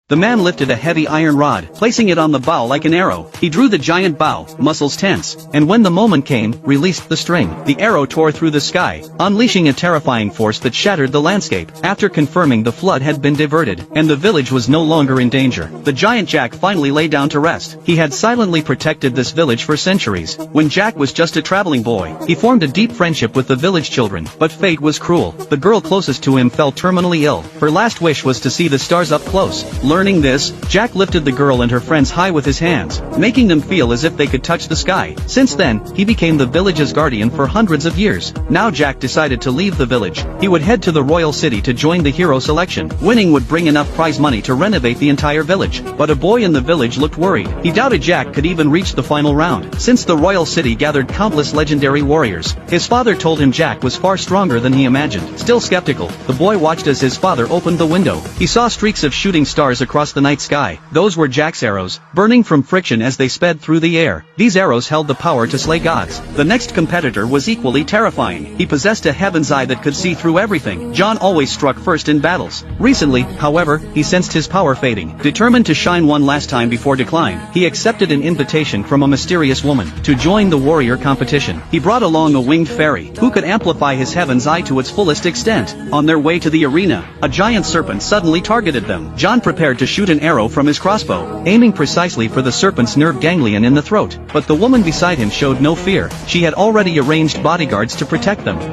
The man lifted a heavy iron rod, placing it on the bow like an arrow. He drew the giant bow, muscles tense, and when the moment came, released the string. The arrow tore through the sky, unleashing a terrifying force that shattered the landscape. After confirming the flood had been diverted, and the village was no longer in danger, the giant Jack finally lay down to rest. He had silently protected this village for centuries. When Jack was just a traveling boy, he formed a deep friendship with the village children, but fate was cruel. The girl closest to him fell terminally ill. Her last wish was to see the stars up close. Learning this, Jack lifted the girl and her friends high with his hands, making them feel as if they could touch the sky. Since then, he became the village's guardian for hundreds of years. Now Jack decided to leave the village. He would head to the royal city to join the hero selection. Winning would bring enough prize money to renovate the entire village. But a boy in the village looked worried. He doubted Jack could even reach the final round, since the royal city gathered countless legendary warriors. His father told him Jack was far stronger than he imagined. Still skeptical, the boy watched as his father opened the window. He saw streaks of shooting stars across the night sky. Those were Jack's arrows, burning from friction as they sped through the air. These arrows held the power to slay gods. The next competitor was equally terrifying. He possessed a heaven's eye that could see through everything. John always struck first in battles. Recently, however, he sensed his power fading. Determined to shine one last time before decline, he accepted an invitation from a mysterious woman to join the warrior competition. He brought along a winged fairy, who could amplify his heaven's eye to its fullest extent. On their way to the arena, a giant serpent suddenly targeted them. John prepared to shoot an arrow from his crossbow, aiming precisely for the serpent's nerve ganglion in the throat. But the woman beside him showed no fear. She had already arranged bodyguards to protect them.